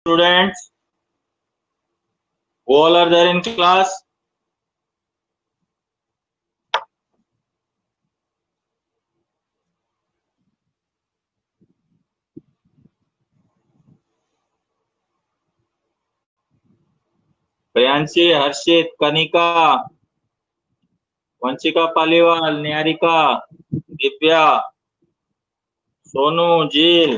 students who all are there in class? Priyanshi, हर्षित, कनिका, वंशिका पालीवाल, निहारिका, दिव्या, सोनू, झील,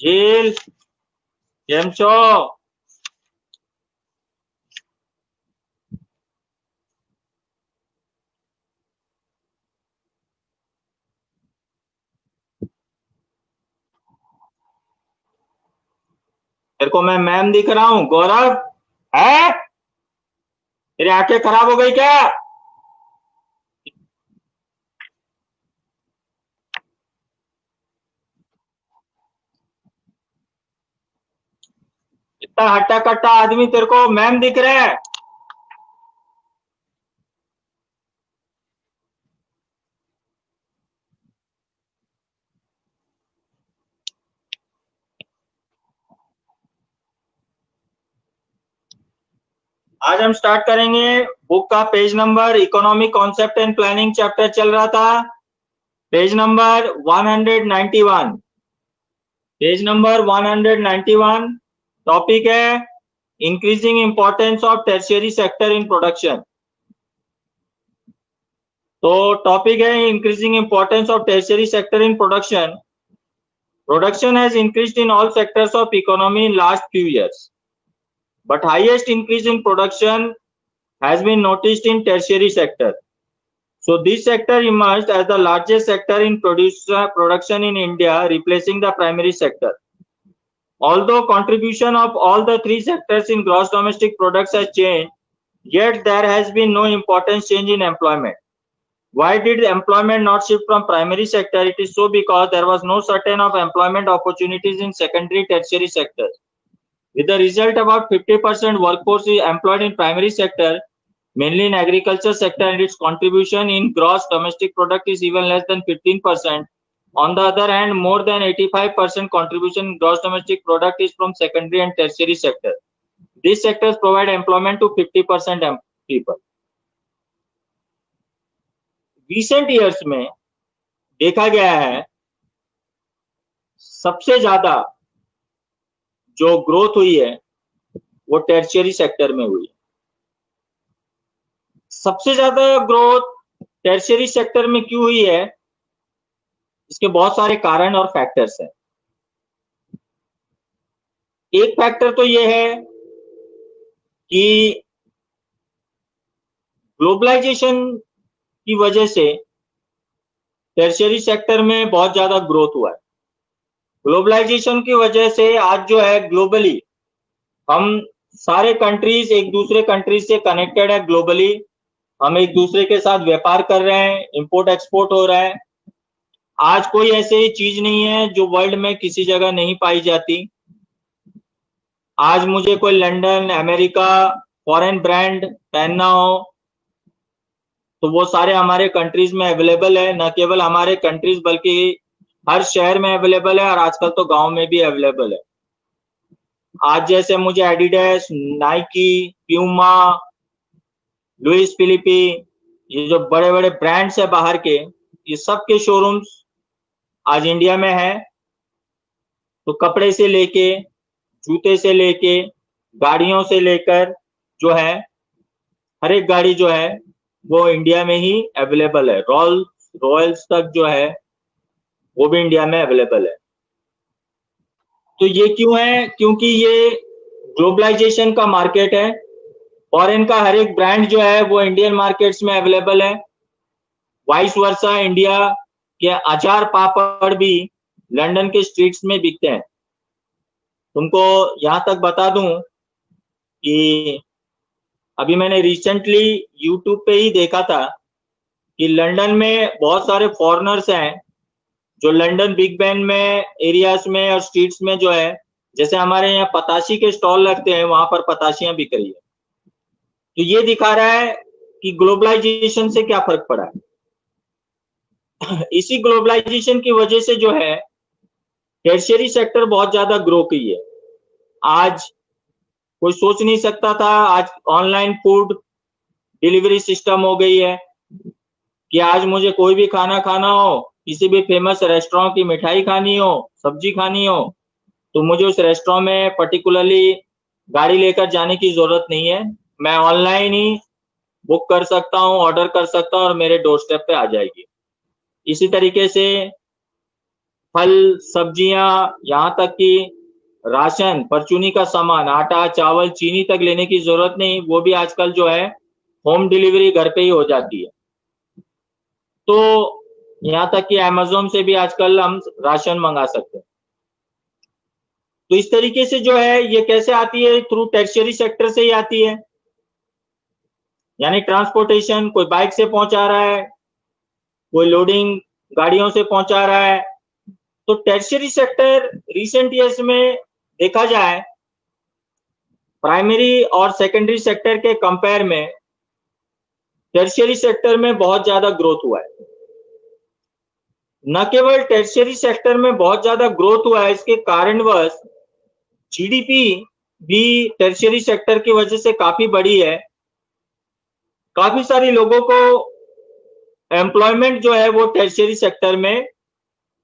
झील केम छो? तेरे को मैं मैम दिख रहा हूँ गौरव? है तेरी आंखें खराब हो गई क्या? इतना हट्टा कट्टा आदमी तेरे को मैम दिख रहा है? आज हम स्टार्ट करेंगे बुक का page number, economic concept and planning chapter चल रहा था, page number 191। Page number 191 topic है increasing importance of tertiary sector in production. तो टॉपिक है increasing importance of tertiary sector in production. Production has increased in all sectors of economy in last few years, but highest increase in production has been noticed in tertiary sector. So this sector emerged as the largest sector in production in India, replacing the primary sector. Although contribution of all the three sectors in gross domestic products has changed, yet there has been no important change in employment. Why did employment not shift from primary sector? It is so because there was no certain of employment opportunities in secondary tertiary sectors. With the result, about 50% workforce is employed in primary sector, mainly in agriculture sector, and its contribution in gross domestic product is even less than 15%. On the other hand, more than 85% contribution in gross domestic product is from secondary and tertiary sector. These sectors provide employment to 50% people. Recent years में देखा गया है सबसे ज्यादा जो growth हुई है वो टर्शियरी सेक्टर में हुई है। सबसे ज्यादा ग्रोथ टर्शियरी सेक्टर में क्यों हुई है? इसके बहुत सारे कारण और फैक्टर्स हैं। एक फैक्टर तो ये है कि ग्लोबलाइजेशन की वजह से टर्शियरी सेक्टर में बहुत ज्यादा ग्रोथ हुआ है। ग्लोबलाइजेशन की वजह से आज जो है ग्लोबली हम सारे कंट्रीज एक दूसरे कंट्रीज से कनेक्टेड है। ग्लोबली हम एक दूसरे के साथ व्यापार कर रहे हैं, इंपोर्ट एक्सपोर्ट हो रहा है। आज कोई ऐसी चीज नहीं है जो वर्ल्ड में किसी जगह नहीं पाई जाती। आज मुझे कोई लंदन, अमेरिका, फॉरेन ब्रांड पहनना हो तो वो सारे हमारे कंट्रीज में अवेलेबल है। न केवल हमारे कंट्रीज बल्कि हर शहर में अवेलेबल है और आजकल तो गांव में भी अवेलेबल है। आज जैसे मुझे Adidas, Nike, Puma, Louis Philippe, ये जो बड़े बड़े ब्रांड्स है बाहर के, ये सब के शोरूम्स आज इंडिया में है। तो कपड़े से लेके, जूते से लेके, गाड़ियों से लेकर जो है हर एक गाड़ी जो है वो इंडिया में ही अवेलेबल है। रॉयल्स तक जो है वो भी इंडिया में अवेलेबल है। तो ये क्यों है? क्योंकि ये ग्लोबलाइजेशन का मार्केट है। फॉरेन का हर एक ब्रांड जो है वो इंडियन मार्केट्स में अवेलेबल है। वाइस वर्सा इंडिया के अचार पापड़ भी लंदन के स्ट्रीट्स में बिकते हैं। तुमको यहां तक बता दूं कि अभी मैंने रिसेंटली यूट्यूब पे ही देखा था कि लंदन में बहुत सारे फॉरेनर्स हैं जो लंदन बिग बैन में एरियाज में और स्ट्रीट्स में जो है, जैसे हमारे यहाँ पताशी के स्टॉल लगते हैं, वहां पर पताशियां बिक रही है। तो ये दिखा रहा है कि ग्लोबलाइजेशन से क्या फर्क पड़ा है। इसी ग्लोबलाइजेशन की वजह से जो है टर्शियरी सेक्टर बहुत ज्यादा ग्रो की है। आज कोई सोच नहीं सकता था, आज ऑनलाइन फूड डिलीवरी सिस्टम हो गई है कि आज मुझे कोई भी खाना खाना हो, किसी भी फेमस रेस्टोरेंट की मिठाई खानी हो, सब्जी खानी हो, तो मुझे उस रेस्टोरेंट में पर्टिकुलरली गाड़ी लेकर जाने की जरूरत नहीं है। मैं ऑनलाइन ही बुक कर सकता हूँ, ऑर्डर कर सकता हूँ और मेरे डोर स्टेप पे आ जाएगी। इसी तरीके से फल, सब्जियां, यहाँ तक कि राशन, परचूनी का सामान, आटा, चावल, चीनी तक लेने की जरूरत नहीं, वो भी आजकल जो है होम डिलीवरी घर पे ही हो जाती है। तो यहाँ तक कि अमेज़न से भी आजकल हम राशन मंगा सकते हैं। तो इस तरीके से जो है ये कैसे आती है, थ्रू टर्शियरी सेक्टर से ही आती है। यानी ट्रांसपोर्टेशन, कोई बाइक से पहुंचा रहा है, कोई लोडिंग गाड़ियों से पहुंचा रहा है। तो टर्शियरी सेक्टर रिसेंट ईयर्स में देखा जाए प्राइमरी और सेकेंडरी सेक्टर के कंपेयर में टर्शियरी सेक्टर में बहुत ज्यादा ग्रोथ हुआ है। न केवल टर्शियरी सेक्टर में बहुत ज्यादा ग्रोथ हुआ है, इसके कारणवश जीडीपी भी टर्शियरी सेक्टर की वजह से काफी बढ़ी है। काफी सारे लोगों को एम्प्लॉयमेंट जो है वो टर्शियरी सेक्टर में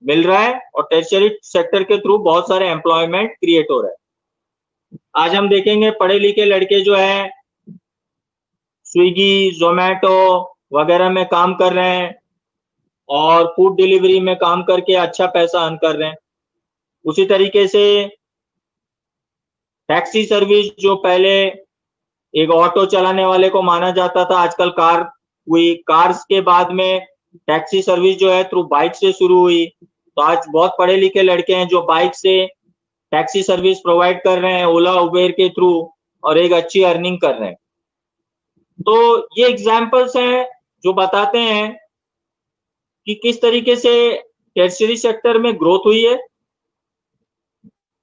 मिल रहा है और टर्शियरी सेक्टर के थ्रू बहुत सारे एम्प्लॉयमेंट क्रिएट हो रहा है। आज हम देखेंगे पढ़े लिखे लड़के जो है स्विगी, जोमेटो वगैरह में काम कर रहे हैं और फूड डिलीवरी में काम करके अच्छा पैसा अर्न कर रहे हैं। उसी तरीके से टैक्सी सर्विस, जो पहले एक ऑटो चलाने वाले को माना जाता था, आजकल कार हुई, कार्स के बाद में टैक्सी सर्विस जो है थ्रू बाइक से शुरू हुई। तो आज बहुत पढ़े लिखे लड़के हैं जो बाइक से टैक्सी सर्विस प्रोवाइड कर रहे हैं ओला उबेर के थ्रू और एक अच्छी अर्निंग कर रहे हैं। तो ये एग्जांपल्स हैं जो बताते हैं कि किस तरीके से टर्शियरी सेक्टर में ग्रोथ हुई है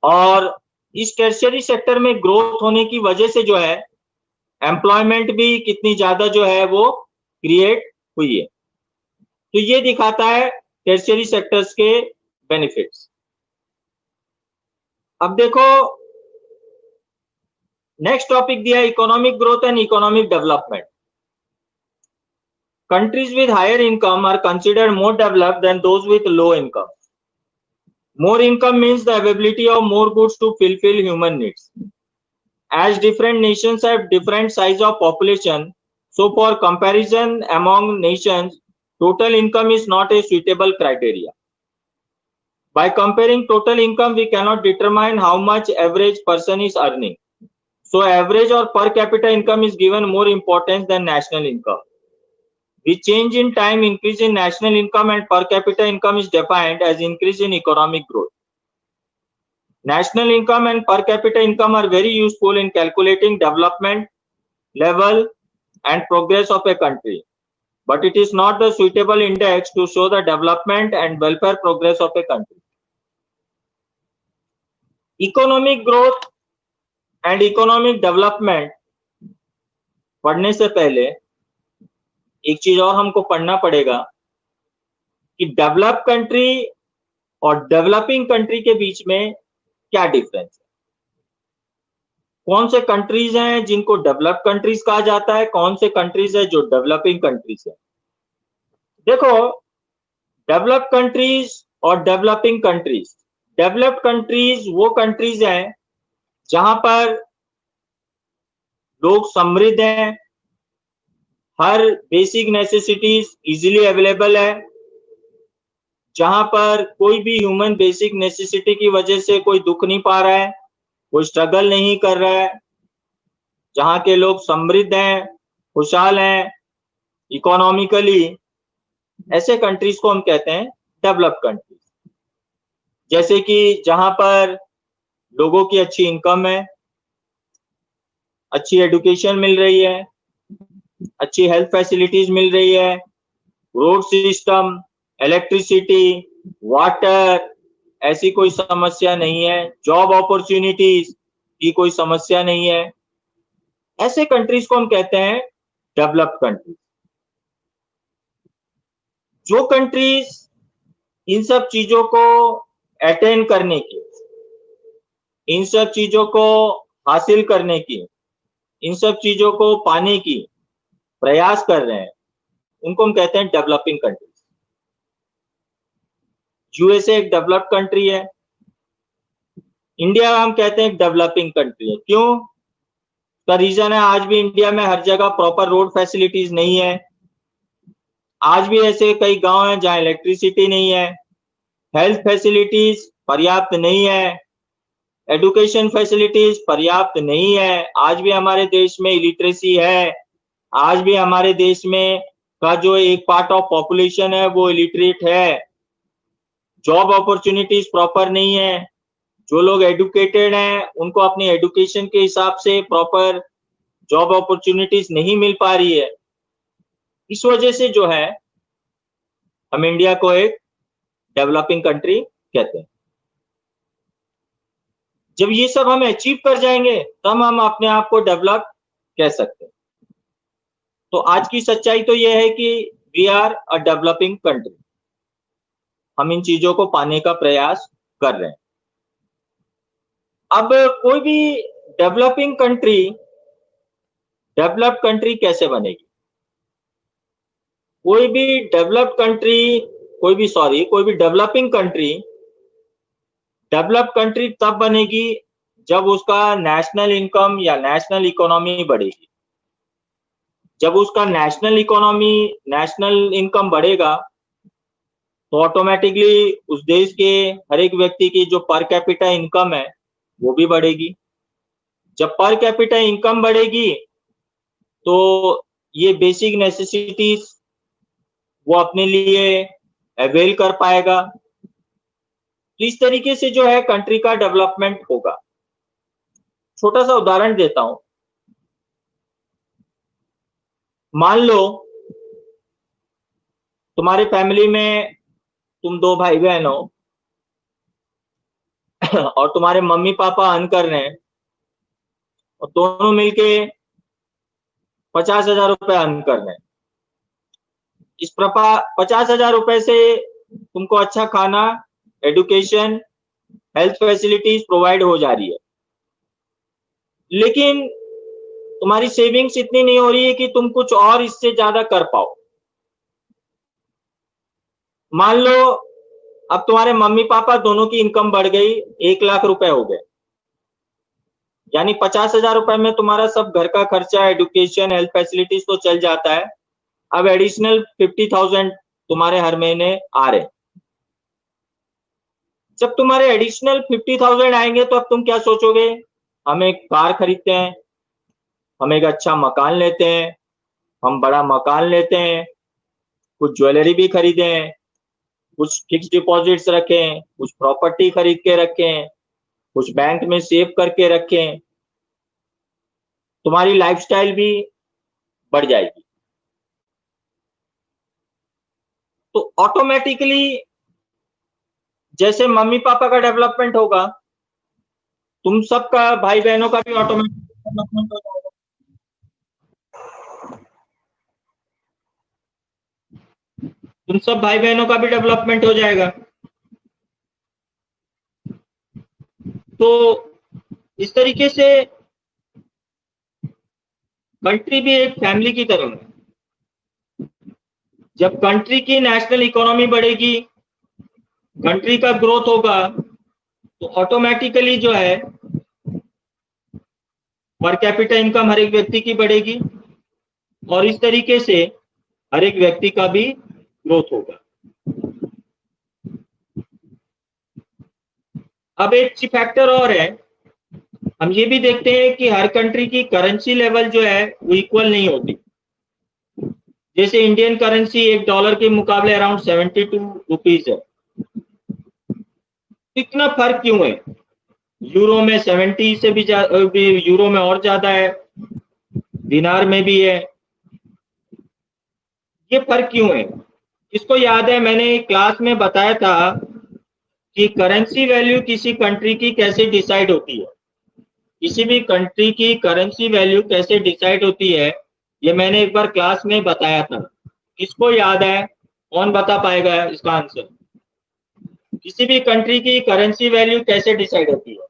और इस टर्शियरी सेक्टर में ग्रोथ होने की वजह से जो है एम्प्लॉयमेंट भी कितनी ज्यादा जो है वो क्रिएट हुई है। तो ये दिखाता है टर्शियरी सेक्टर्स के बेनिफिट्स। अब देखो नेक्स्ट टॉपिक दिया economic growth and economic development. Countries with higher income are considered more developed than those with low income. More income means the availability of more goods to fulfill human needs. As different nations have different size of population, so for comparison among nations, total income is not a suitable criteria. By comparing total income, we cannot determine how much average person is earning. So average or per capita income is given more importance than national income. The change in time, increase in national income and per capita income is defined as increase in economic growth. National income and per capita income are very useful in calculating development level and progress of a country, but it is not the suitable index to show the development and welfare progress of a country. Economic growth and economic development पढ़ने से पहले एक चीज और हमको पढ़ना पड़ेगा कि डेवलप कंट्री और डेवलपिंग कंट्री के बीच में क्या डिफरेंस है। कौन से कंट्रीज हैं जिनको डेवलप कंट्रीज कहा जाता है, कौन से कंट्रीज है जो डेवलपिंग कंट्रीज है। देखो डेवलप कंट्रीज और डेवलपिंग कंट्रीज, डेवलप्ड कंट्रीज वो कंट्रीज हैं जहां पर लोग समृद्ध हैं, हर बेसिक नेसेसिटीज इजीली अवेलेबल है, जहां पर कोई भी ह्यूमन बेसिक नेसेसिटी की वजह से कोई दुख नहीं पा रहा है, कोई स्ट्रगल नहीं कर रहा है, जहां के लोग समृद्ध हैं, खुशहाल हैं इकोनॉमिकली, ऐसे कंट्रीज को हम कहते हैं डेवलप्ड कंट्रीज। जैसे कि जहां पर लोगों की अच्छी इनकम है, अच्छी एजुकेशन मिल रही है, अच्छी हेल्थ फैसिलिटीज मिल रही है, रोड सिस्टम, इलेक्ट्रिसिटी, वाटर, ऐसी कोई समस्या नहीं है, जॉब अपॉर्चुनिटीज की कोई समस्या नहीं है, ऐसे कंट्रीज को हम कहते हैं डेवलप्ड कंट्रीज। जो कंट्रीज इन सब चीजों को अटेन करने की, इन सब चीजों को हासिल करने की, इन सब चीजों को पाने की प्रयास कर रहे हैं, उनको हम कहते हैं डेवलपिंग कंट्रीज। यूएसए एक डेवलप्ड कंट्री है, इंडिया हम कहते हैं डेवलपिंग कंट्री है। क्यों? का रीजन है आज भी इंडिया में हर जगह प्रॉपर रोड फैसिलिटीज नहीं है, आज भी ऐसे कई गांव हैं जहां इलेक्ट्रिसिटी नहीं है, हेल्थ फैसिलिटीज पर्याप्त नहीं है, एजुकेशन फैसिलिटीज पर्याप्त नहीं है, आज भी हमारे देश में इलिटरेसी है, आज भी हमारे देश में का जो एक पार्ट ऑफ पॉपुलेशन है वो इलिटरेट है, जॉब अपॉर्चुनिटीज प्रॉपर नहीं है, जो लोग एडुकेटेड हैं उनको अपनी एजुकेशन के हिसाब से प्रॉपर जॉब अपॉर्चुनिटीज नहीं मिल पा रही है। इस वजह से जो है हम इंडिया को एक डेवलपिंग कंट्री कहते हैं। जब ये सब हम अचीव कर जाएंगे तब हम अपने आप को डेवलप कह सकते हैं। तो आज की सच्चाई तो यह है कि we are a developing country, हम इन चीजों को पाने का प्रयास कर रहे हैं। अब कोई भी डेवलपिंग कंट्री कैसे बनेगी? कोई भी डेवलपिंग कंट्री तब बनेगी जब उसका नेशनल इनकम या नेशनल इकोनॉमी बढ़ेगी। जब उसका नेशनल इनकम बढ़ेगा तो ऑटोमेटिकली उस देश के हर एक व्यक्ति की जो पर कैपिटा इनकम है वो भी बढ़ेगी। जब पर कैपिटा इनकम बढ़ेगी तो ये बेसिक नेसेसिटीज वो अपने लिए अवेल कर पाएगा। तो इस तरीके से जो है कंट्री का डेवलपमेंट होगा। छोटा सा उदाहरण देता हूं, मान लो तुम्हारी फैमिली में तुम 2 भाई बहन हो और तुम्हारे मम्मी पापा अर्न कर रहे हैं और दोनों मिलके 50,000 रुपए अर्न कर रहे हैं। इस प्रकार 50,000 रुपए से तुमको अच्छा खाना, एजुकेशन, हेल्थ फैसिलिटीज प्रोवाइड हो जा रही है, लेकिन तुम्हारी सेविंग्स इतनी नहीं हो रही है कि तुम कुछ और इससे ज्यादा कर पाओ। मान लो अब तुम्हारे मम्मी पापा दोनों की इनकम बढ़ गई, 1 लाख रुपए हो गए, यानी 50,000 रुपए में तुम्हारा सब घर का खर्चा, एजुकेशन, हेल्थ फैसिलिटीज तो चल जाता है। अब एडिशनल 50,000 तुम्हारे हर महीने आ रहे। जब तुम्हारे एडिशनल 50,000 आएंगे तो अब तुम क्या सोचोगे? हम एक कार खरीदते हैं, हम एक अच्छा मकान लेते हैं, हम बड़ा मकान लेते हैं, कुछ ज्वेलरी भी खरीदें, कुछ फिक्स डिपॉजिट्स रखें, कुछ प्रॉपर्टी खरीद के रखें, कुछ बैंक में सेव करके रखें, तुम्हारी लाइफस्टाइल भी बढ़ जाएगी। तो ऑटोमेटिकली जैसे मम्मी पापा का डेवलपमेंट होगा, तुम सबका, भाई बहनों का भी ऑटोमेटिक डेवलपमेंट हो जाएगा। तुम सब भाई बहनों का भी डेवलपमेंट हो जाएगा। तो इस तरीके से कंट्री भी एक फैमिली की तरह है। जब कंट्री की नेशनल इकोनॉमी बढ़ेगी, कंट्री का ग्रोथ होगा, तो ऑटोमेटिकली जो है पर कैपिटा इनकम हर एक व्यक्ति की बढ़ेगी और इस तरीके से हर एक व्यक्ति का भी ग्रोथ होगा। अब एक चीज फैक्टर और है, हम ये भी देखते हैं कि हर कंट्री की करेंसी लेवल जो है वो इक्वल नहीं होती। जैसे इंडियन करेंसी $1 के मुकाबले अराउंड 72 रुपीज है। इतना फर्क क्यों है? यूरो में 70 से भी यूरो में और ज्यादा है, दिनार में भी है। ये फर्क क्यों है? इसको याद है, मैंने क्लास में बताया था कि करेंसी वैल्यू किसी कंट्री की कैसे डिसाइड होती है। किसी भी कंट्री की करेंसी वैल्यू कैसे डिसाइड होती है, ये मैंने एक बार क्लास में बताया था। किसको याद है? कौन बता पाएगा इसका आंसर? किसी भी कंट्री की करेंसी वैल्यू कैसे डिसाइड होती है?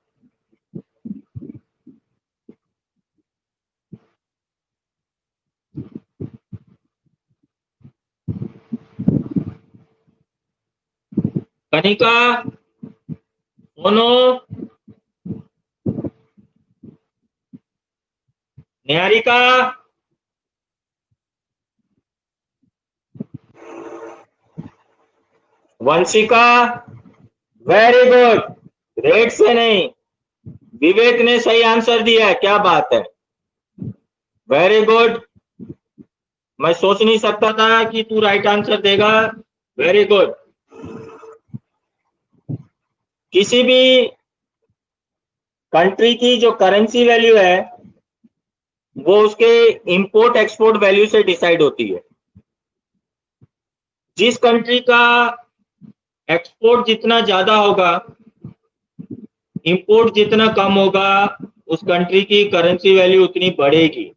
Kanika, Sono, Niharika, Vanshika, very good, great से नहीं, विवेक ने सही आंसर दिया है, क्या बात है, वेरी गुड। मैं सोच नहीं सकता था कि तू राइट आंसर देगा, वेरी गुड। किसी भी कंट्री की जो करेंसी वैल्यू है वो उसके इंपोर्ट एक्सपोर्ट वैल्यू से डिसाइड होती है। जिस कंट्री का एक्सपोर्ट जितना ज्यादा होगा, इंपोर्ट जितना कम होगा, उस कंट्री की करेंसी वैल्यू उतनी बढ़ेगी।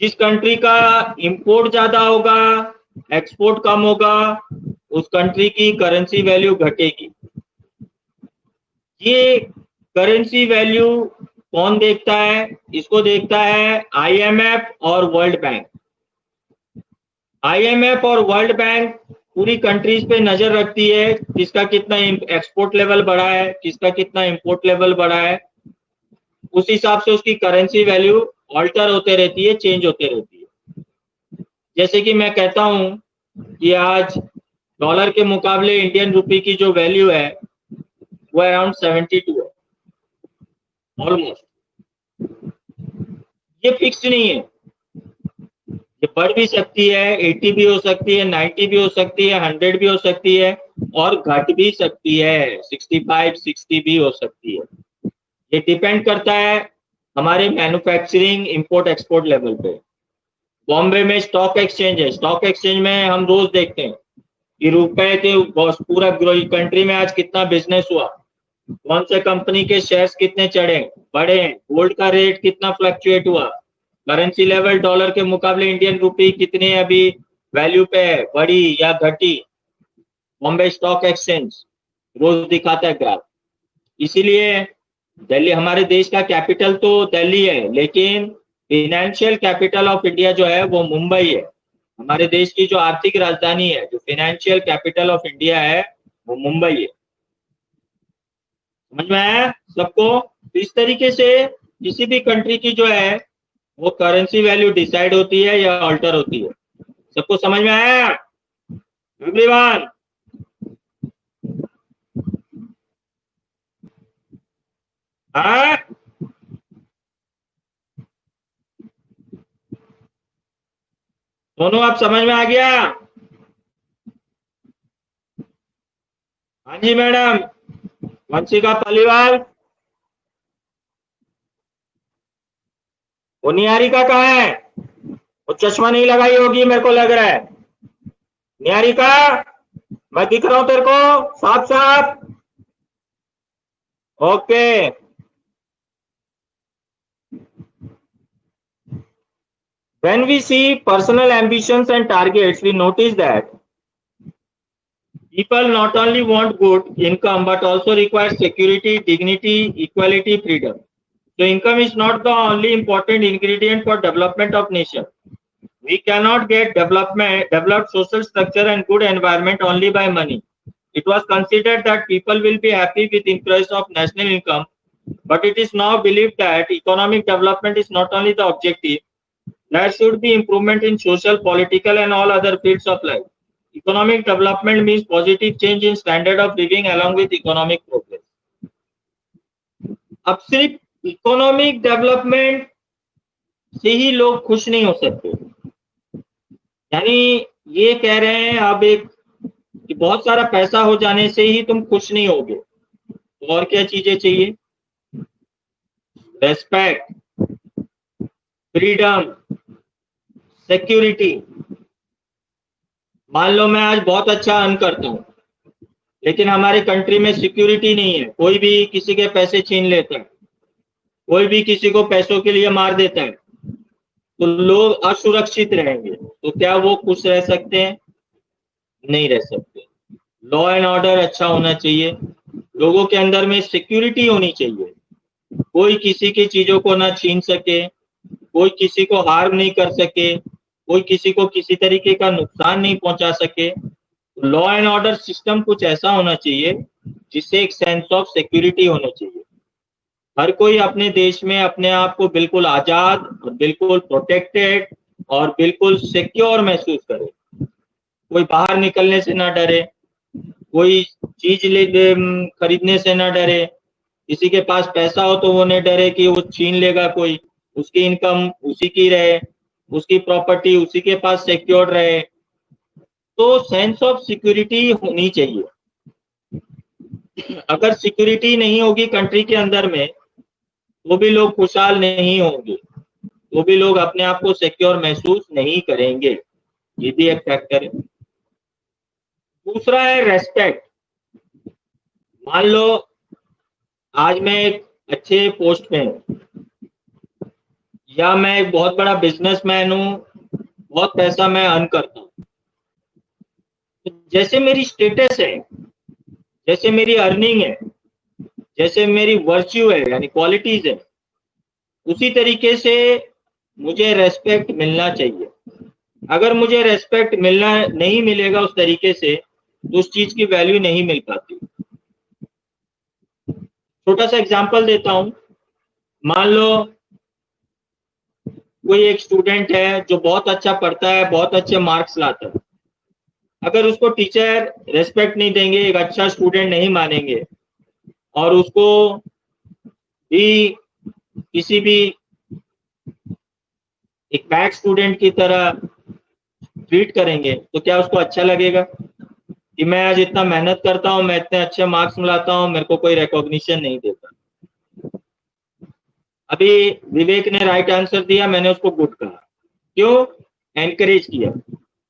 जिस कंट्री का इंपोर्ट ज्यादा होगा, एक्सपोर्ट कम होगा, उस कंट्री की करेंसी वैल्यू घटेगी। ये करेंसी वैल्यू कौन देखता है? इसको देखता है आईएमएफ और वर्ल्ड बैंक। आईएमएफ और वर्ल्ड बैंक पूरी कंट्रीज पे नजर रखती है, किसका कितना एक्सपोर्ट लेवल बढ़ा है, किसका कितना इंपोर्ट लेवल बढ़ा है। उस हिसाब से उसकी करेंसी वैल्यू ऑल्टर होते रहती है, चेंज होते रहती है। जैसे कि मैं कहता हूं कि आज डॉलर के मुकाबले इंडियन रुपी की जो वैल्यू है वो अराउंड 72 है, ऑलमोस्ट। ये फिक्स नहीं है, ये बढ़ भी सकती है, 80 भी हो सकती है, 90 भी हो सकती है, 100 भी हो सकती है और घट भी सकती है, 65, 60 भी हो सकती है। ये डिपेंड करता है हमारे मैन्युफैक्चरिंग इंपोर्ट एक्सपोर्ट लेवल पे। बॉम्बे में स्टॉक एक्सचेंज है, स्टॉक एक्सचेंज में हम रोज देखते हैं कि रुपए के पूरा कंट्री में आज कितना बिजनेस हुआ, कौन से कंपनी के शेयर्स कितने चढ़े बढ़े, गोल्ड का रेट कितना फ्लक्चुएट हुआ, करेंसी लेवल डॉलर के मुकाबले इंडियन रुपी कितने अभी वैल्यू पे है, बढ़ी या घटी। बॉम्बे स्टॉक एक्सचेंज रोज दिखाता है ग्राफ। इसीलिए दिल्ली, हमारे देश का कैपिटल तो दिल्ली है, लेकिन फाइनेंशियल कैपिटल ऑफ इंडिया जो है वो मुंबई है। हमारे देश की जो आर्थिक राजधानी है, जो फाइनेंशियल कैपिटल ऑफ इंडिया है, वो मुंबई है। समझ में आया सबको? इस तरीके से किसी भी कंट्री की जो है वो करेंसी वैल्यू डिसाइड होती है या अल्टर होती है। सबको समझ में आया एवरीवन? हाँ, दोनों आप समझ में आ गया? हाँ जी मैडम, वंशिका पालीवाल। वो निहारिका कहाँ है? वो चश्मा नहीं लगाई होगी मेरे को लग रहा है। निहारिका, मैं दिख रहा हूं तेरे को साफ साफ? Okay. When we see personal ambitions and targets, we notice that people not only want good income but also require security, dignity, equality, freedom. So income is not the only important ingredient for development of nation. We cannot get developed social structure and good environment only by money. It was considered that people will be happy with increase of national income, but it is now believed that economic development is not only the objective. There should be improvement in social, political, and all other fields of life. Economic development means positive change in standard of living along with economic progress. अब सिर्फ economic development से ही लोग खुश नहीं हो सकते। यानी ये कह रहे हैं अब एक कि बहुत सारा पैसा हो जाने से ही तुम खुश नहीं होगे, तो और क्या चीजें चाहिए? Respect, freedom, security. मान लो मैं आज बहुत अच्छा अर्न करता हूँ, लेकिन हमारे कंट्री में सिक्योरिटी नहीं है, कोई भी किसी के पैसे छीन लेता है, कोई भी किसी को पैसों के लिए मार देता है, तो लोग असुरक्षित रहेंगे। तो क्या वो खुश रह सकते हैं? नहीं रह सकते। लॉ एंड ऑर्डर अच्छा होना चाहिए, लोगों के अंदर में सिक्योरिटी होनी चाहिए, कोई किसी की चीजों को ना छीन सके, कोई किसी को हार्म नहीं कर सके, कोई किसी को किसी तरीके का नुकसान नहीं पहुंचा सके। लॉ एंड ऑर्डर सिस्टम कुछ ऐसा होना चाहिए जिससे एक सेंस ऑफ सिक्योरिटी होना चाहिए, हर कोई अपने देश में अपने आप को बिल्कुल आजाद और बिल्कुल प्रोटेक्टेड और बिल्कुल सिक्योर महसूस करे, कोई बाहर निकलने से ना डरे, कोई चीज खरीदने से ना डरे, किसी के पास पैसा हो तो वो नहीं डरे कि वो छीन लेगा कोई, उसकी इनकम उसी की रहे, उसकी प्रॉपर्टी उसी के पास सिक्योर रहे। तो सेंस ऑफ सिक्योरिटी होनी चाहिए। अगर सिक्योरिटी नहीं होगी कंट्री के अंदर में तो भी लोग खुशहाल नहीं होंगे, तो भी लोग अपने आप को सिक्योर महसूस नहीं करेंगे, ये भी एक फैक्टर है। दूसरा है रेस्पेक्ट। मान लो आज मैं एक अच्छे पोस्ट में हूँ, या मैं एक बहुत बड़ा बिजनेसमैन हूँ, बहुत पैसा मैं अर्न करता हूँ, जैसे मेरी स्टेटस है, जैसे मेरी अर्निंग है, जैसे मेरी वर्च्यू है यानी क्वालिटीज है, उसी तरीके से मुझे रेस्पेक्ट मिलना चाहिए। अगर मुझे रेस्पेक्ट मिलना नहीं मिलेगा उस तरीके से तो उस चीज की वैल्यू नहीं मिल पाती। छोटा सा एग्जांपल देता हूं, मान लो कोई एक स्टूडेंट है जो बहुत अच्छा पढ़ता है, बहुत अच्छे मार्क्स लाता है, अगर उसको टीचर रेस्पेक्ट नहीं देंगे, एक अच्छा स्टूडेंट नहीं मानेंगे और उसको भी किसी भी एक बैड स्टूडेंट की तरह ट्रीट करेंगे तो क्या उसको अच्छा लगेगा कि मैं आज इतना मेहनत करता हूँ, मैं इतने अच्छे मार्क्स लाता हूँ, मेरे को कोई रिकॉग्निशन नहीं देता। अभी विवेक ने राइट आंसर दिया, मैंने उसको गुड कहा, क्यों? एनकरेज किया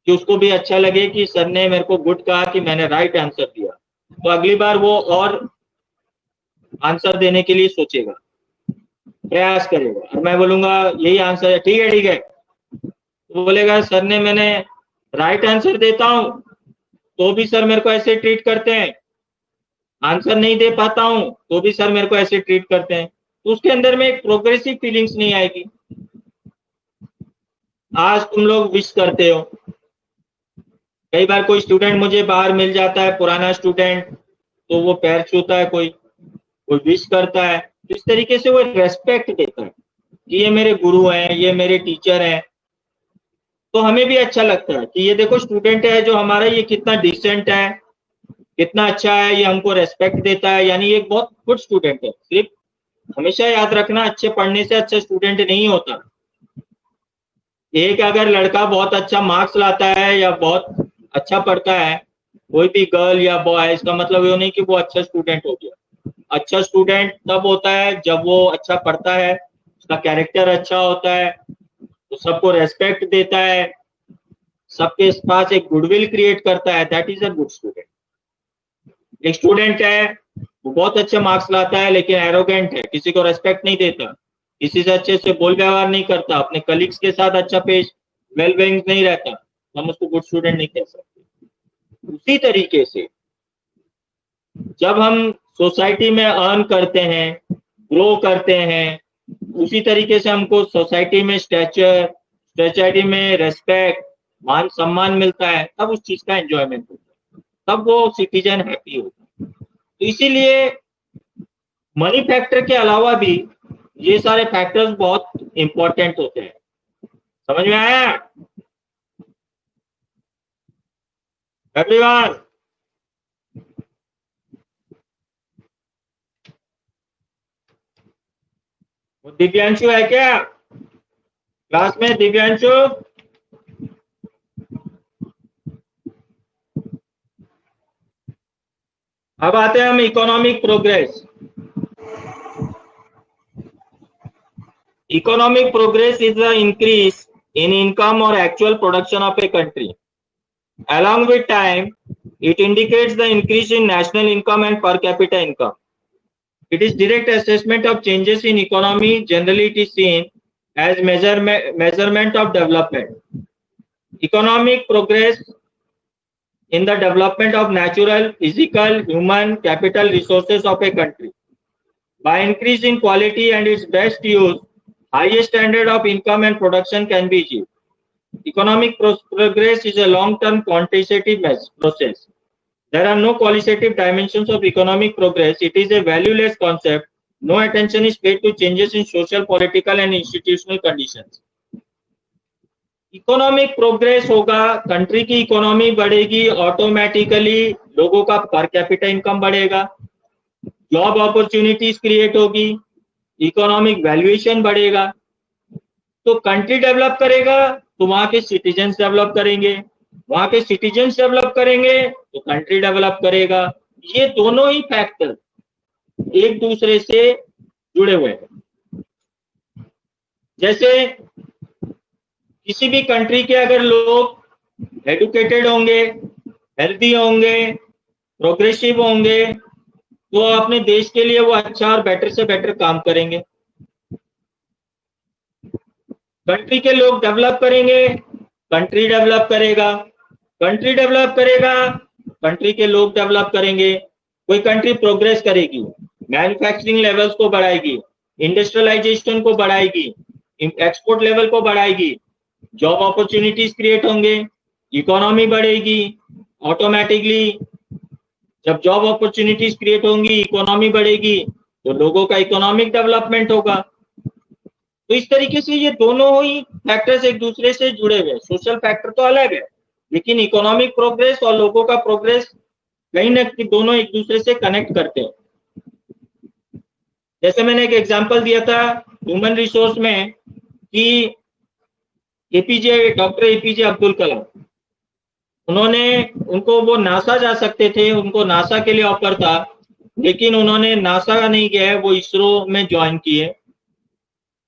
कि उसको भी अच्छा लगे कि सर ने मेरे को गुड कहा कि मैंने राइट आंसर दिया, तो अगली बार वो और आंसर देने के लिए सोचेगा, प्रयास करेगा। और मैं बोलूंगा यही आंसर है, ठीक है ठीक है, तो बोलेगा सर ने, मैंने राइट आंसर देता हूं तो भी सर मेरे को ऐसे ट्रीट करते हैं, आंसर नहीं दे पाता हूं तो भी सर मेरे को ऐसे ट्रीट करते हैं, तो उसके अंदर में एक प्रोग्रेसिव फीलिंग्स नहीं आएगी। आज तुम लोग विश करते हो, कई बार कोई स्टूडेंट मुझे बाहर मिल जाता है, पुराना स्टूडेंट, तो वो पैर छूता है, कोई विश करता है, तो इस तरीके से वो रेस्पेक्ट देता है कि ये मेरे गुरु हैं, ये मेरे टीचर हैं, तो हमें भी अच्छा लगता है कि ये देखो स्टूडेंट है जो हमारा, ये कितना डिसेंट है, कितना अच्छा है, ये हमको रेस्पेक्ट देता है, यानी ये एक बहुत गुड स्टूडेंट है। सिर्फ हमेशा याद रखना, अच्छे पढ़ने से अच्छा स्टूडेंट नहीं होता। एक अगर लड़का बहुत अच्छा मार्क्स लाता है या बहुत अच्छा पढ़ता है, कोई भी गर्ल या बॉय, इसका मतलब ये नहीं कि वो अच्छा स्टूडेंट हो गया। अच्छा स्टूडेंट तब होता है जब वो अच्छा पढ़ता है, उसका कैरेक्टर अच्छा होता है, तो सबको रेस्पेक्ट देता है, सबके पास एक गुडविल क्रिएट करता है, that is a good student. एक स्टूडेंट है वो बहुत अच्छे मार्क्स लाता है लेकिन एरोगेंट है, किसी को रेस्पेक्ट नहीं देता, किसी से अच्छे से बोल व्यवहार नहीं करता, अपने कलीग्स के साथ अच्छा पेश वेल बीइंग नहीं रहता, हम उसको गुड स्टूडेंट नहीं कह सकते। उसी तरीके से जब हम सोसाइटी में अर्न करते हैं, ग्रो करते हैं, उसी तरीके से हमको सोसाइटी में स्टैचर, सोसाइटी में रेस्पेक्ट, मान सम्मान मिलता है, तब उस चीज का एंजॉयमेंट होता है, तब वो सिटीजन हैप्पी होता है। तो इसीलिए मनी फैक्टर के अलावा भी ये सारे फैक्टर्स बहुत इंपॉर्टेंट होते हैं। समझ में आया एवरीवन? वो दिव्यांशु है क्या क्लास में? दिव्यांशु, अब आते हैं हम economic progress. Economic progress is the increase in income or actual production of a country. Along with time, it indicates the increase in national income and per capita income. It is direct assessment of changes in economy. Generally, it is seen as measurement of development. Economic progress in the development of natural, physical, human capital resources of a country. By increasing quality and its best use, highest standard of income and production can be achieved. Economic progress is a long-term quantitative process. There are no qualitative dimensions of economic progress. It is a valueless concept. No attention is paid to changes in social, political and institutional conditions. Economic progress होगा, country की economy बढ़ेगी, automatically लोगों का per capita income बढ़ेगा, job opportunities create होगी, economic valuation बढ़ेगा। तो country develop करेगा तो वहां के सिटीजन्स डेवलप करेंगे, वहां के सिटीजन्स डेवलप करेंगे तो कंट्री डेवलप करेगा। ये दोनों ही फैक्टर एक दूसरे से जुड़े हुए हैं। जैसे किसी भी कंट्री के अगर लोग एडुकेटेड होंगे, हेल्दी होंगे, प्रोग्रेसिव होंगे, तो अपने देश के लिए वो अच्छा और बेटर से बेटर काम करेंगे। कंट्री के लोग डेवलप करेंगे, कंट्री डेवलप करेगा, कंट्री डेवलप करेगा, कंट्री के लोग डेवलप करेंगे। कोई कंट्री प्रोग्रेस करेगी, मैन्युफैक्चरिंग लेवल्स को बढ़ाएगी, इंडस्ट्रियलाइजेशन को बढ़ाएगी, एक्सपोर्ट लेवल को बढ़ाएगी, जॉब अपॉर्चुनिटीज क्रिएट होंगे, इकोनॉमी बढ़ेगी। ऑटोमेटिकली जब जॉब अपॉर्चुनिटीज क्रिएट होंगी, इकोनॉमी बढ़ेगी, तो लोगों का इकोनॉमिक डेवलपमेंट होगा। तो इस तरीके से ये दोनों ही फैक्टर्स एक दूसरे से जुड़े हुए। सोशल फैक्टर तो अलग है, लेकिन इकोनॉमिक प्रोग्रेस और लोगों का प्रोग्रेस कहीं ना कहीं दोनों एक दूसरे से कनेक्ट करते हैं। जैसे मैंने एक एग्जांपल दिया था ह्यूमन रिसोर्स में कि डॉक्टर एपीजे अब्दुल कलाम, उनको वो नासा जा सकते थे, उनको नासा के लिए ऑफर था, लेकिन उन्होंने नासा नहीं गए, वो इसरो में ज्वाइन किए,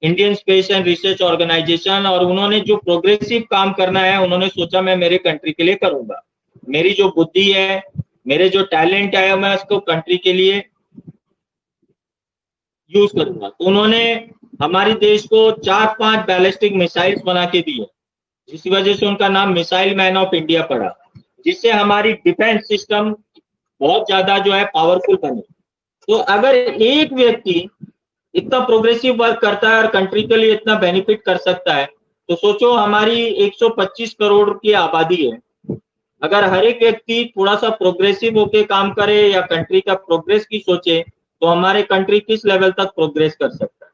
Indian space and research organisation. और उन्होंने जो प्रोग्रेसिव काम करना है, उन्होंने सोचा मैं मेरे कंट्री के लिए करूंगा, मेरी जो बुद्धि है, मेरे जो टैलेंट है, मैं उसको कंट्री के लिए यूज करूंगा। तो उन्होंने हमारे देश को 4-5 बैलिस्टिक मिसाइल्स बना के दिए, जिसकी वजह से उनका नाम मिसाइल मैन ऑफ इंडिया पड़ा, जिससे हमारी डिफेंस सिस्टम बहुत ज्यादा जो है पावरफुल बनी। तो अगर एक व्यक्ति इतना प्रोग्रेसिव वर्क करता है और कंट्री के लिए इतना बेनिफिट कर सकता है, तो सोचो हमारी 125 करोड़ की आबादी है, अगर हर एक व्यक्ति थोड़ा सा प्रोग्रेसिव होके काम करे या कंट्री का प्रोग्रेस की सोचे, तो हमारे कंट्री किस लेवल तक प्रोग्रेस कर सकता है।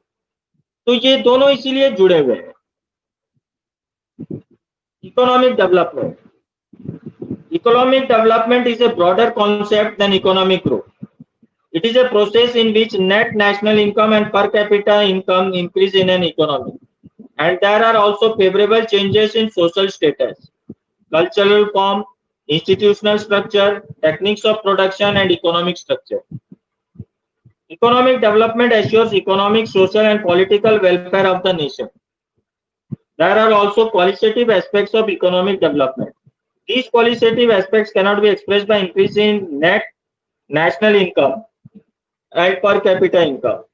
तो ये दोनों इसीलिए जुड़े हुए हैं। Economic development is a broader concept than economic growth. It is a process in which net national income and per capita income increase in an economy, and there are also favorable changes in social status, cultural form, institutional structure, techniques of production and economic structure. Economic development assures economic, social and political welfare of the nation. There are also qualitative aspects of economic development. These qualitative aspects cannot be expressed by increasing net national income and per capita income.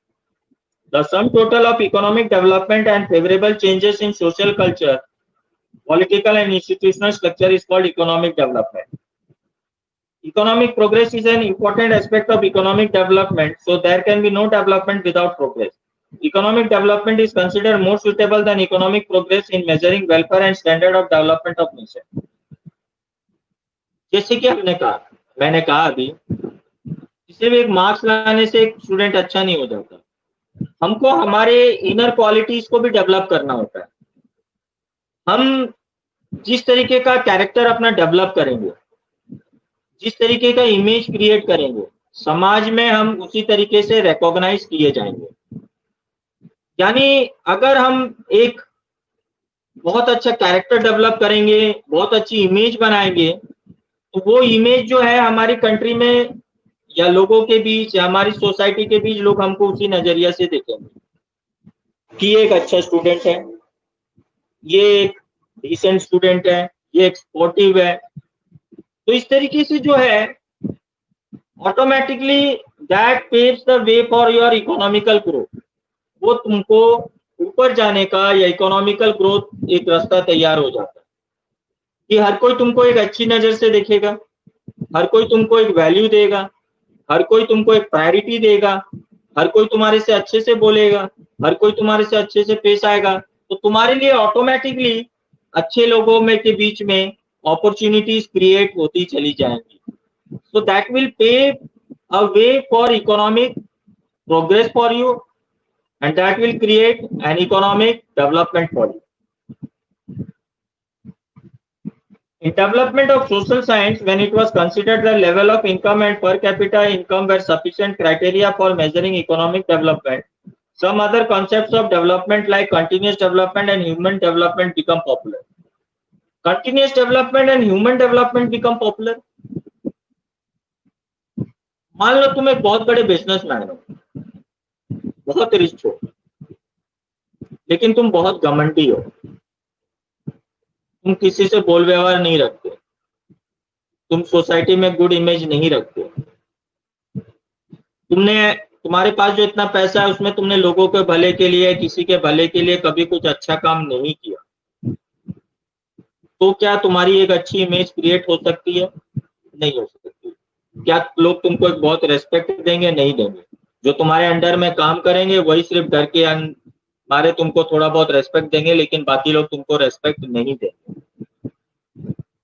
The sum total of economic development and favorable changes in social culture, political and institutional structure is called economic development. Economic progress is an important aspect of economic development, so there can be no development without progress. Economic development is considered more suitable than economic progress in measuring welfare and standard of development of nation. जैसे कि मैंने कहा अभी, किसी भी एक marks लाने से एक स्टूडेंट अच्छा नहीं हो जाता, हमको हमारे इनर क्वालिटीज को भी डेवलप करना होता है। हम जिस तरीके का कैरेक्टर अपना डेवलप करेंगे, जिस तरीके का इमेज क्रिएट करेंगे, समाज में हम उसी तरीके से रिकॉग्नाइज किए जाएंगे। यानी अगर हम एक बहुत अच्छा कैरेक्टर डेवलप करेंगे, बहुत अच्छी इमेज बनाएंगे, तो वो इमेज जो है हमारी कंट्री में या लोगों के बीच या हमारी सोसाइटी के बीच लोग हमको उसी नजरिया से देखेंगे कि ये एक अच्छा स्टूडेंट है, ये एक डिसेंट स्टूडेंट है, ये एक स्पोर्टिव है। तो इस तरीके से जो है automatically that paves the way for your economical growth. वो तुमको ऊपर जाने का या इकोनॉमिकल ग्रोथ एक रास्ता तैयार हो जाता है। कि हर कोई तुमको एक अच्छी नजर से देखेगा, हर कोई तुमको एक वैल्यू देगा, हर कोई तुमको एक प्रायोरिटी देगा, हर कोई तुम्हारे से अच्छे से बोलेगा, हर कोई तुम्हारे से अच्छे से पेश आएगा, तो तुम्हारे लिए ऑटोमेटिकली अच्छे लोगों में के बीच में अपॉर्चुनिटीज क्रिएट होती चली जाएंगी. So that will pave a way for economic progress for you, and that will create an economic development for you. In development of social science, when it was considered the level of income and per capita income were sufficient criteria for measuring economic development, some other concepts of development like continuous development and human development become popular. Continuous development and human development become popular. मान लो तुम एक बहुत बड़े businessman हो, बहुत rich हो, लेकिन तुम बहुत घमंडी हो, तुम किसी से बोल व्यवहार नहीं रखते, तुम सोसाइटी में गुड इमेज नहीं रखते, तुम्हारे पास जो इतना पैसा है उसमें तुमने लोगों के भले के लिए, किसी के भले के लिए कभी कुछ अच्छा काम नहीं किया, तो क्या तुम्हारी एक अच्छी इमेज क्रिएट हो सकती है? नहीं हो सकती. क्या लोग तुमको एक बहुत रेस्पेक्ट देंगे? नहीं देंगे. जो तुम्हारे अंडर में काम करेंगे वही सिर्फ डर के मारे तुमको थोड़ा बहुत रेस्पेक्ट देंगे, लेकिन बाकी लोग तुमको रेस्पेक्ट नहीं देंगे.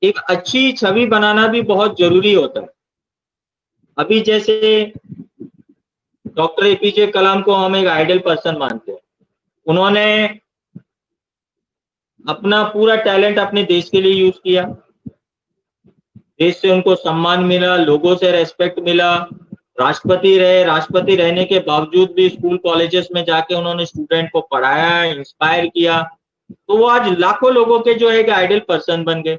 एक अच्छी छवि बनाना भी बहुत जरूरी होता है. अभी जैसे डॉक्टर एपीजे कलाम को हम एक आइडियल पर्सन मानते हैं. उन्होंने अपना पूरा टैलेंट अपने देश के लिए यूज किया, देश से उनको सम्मान मिला, लोगों से रेस्पेक्ट मिला, राष्ट्रपति रहे, राष्ट्रपति रहने के बावजूद भी स्कूल कॉलेजेस में जाके उन्होंने स्टूडेंट को पढ़ाया, इंस्पायर किया, तो वो आज लाखों लोगों के जो एक आइडियल पर्सन बन गए.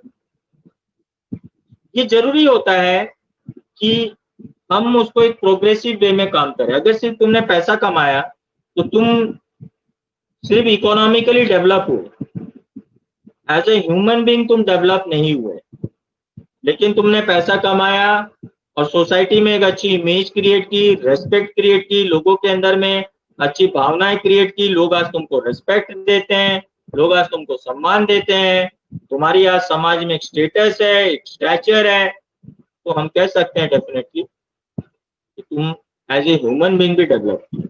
ये जरूरी होता है कि हम उसको एक प्रोग्रेसिव वे में काम करें. अगर सिर्फ तुमने पैसा कमाया तो तुम सिर्फ इकोनॉमिकली डेवलप हो, एज ए ह्यूमन बीइंग तुम डेवलप नहीं हुए. लेकिन तुमने पैसा कमाया और सोसाइटी में एक अच्छी इमेज क्रिएट की, रेस्पेक्ट क्रिएट की, लोगों के अंदर में अच्छी भावनाएं क्रिएट की, लोग आज तुमको रेस्पेक्ट देते हैं, लोग आज तुमको सम्मान देते हैं, तुम्हारी आज समाज में एक स्टेटस है, एक स्टैचर है, तो हम कह सकते हैं डेफिनेटली कि तुम एज ए ह्यूमन बीइंग भी डेवलप किए.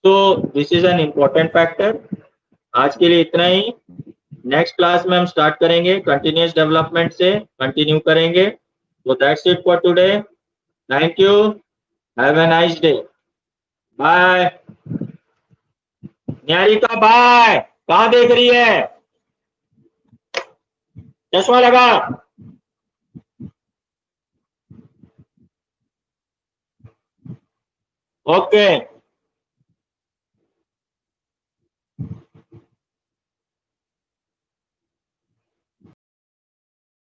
तो this is an important factor. आज के लिए इतना ही. नेक्स्ट क्लास में हम स्टार्ट करेंगे कंटिन्यूअस डेवलपमेंट से, कंटिन्यू करेंगे. So that's it for today. Thank you. Have a nice day. Bye. Nyarika bye. कहाँ देख रही है? चश्मा लगा. ओके.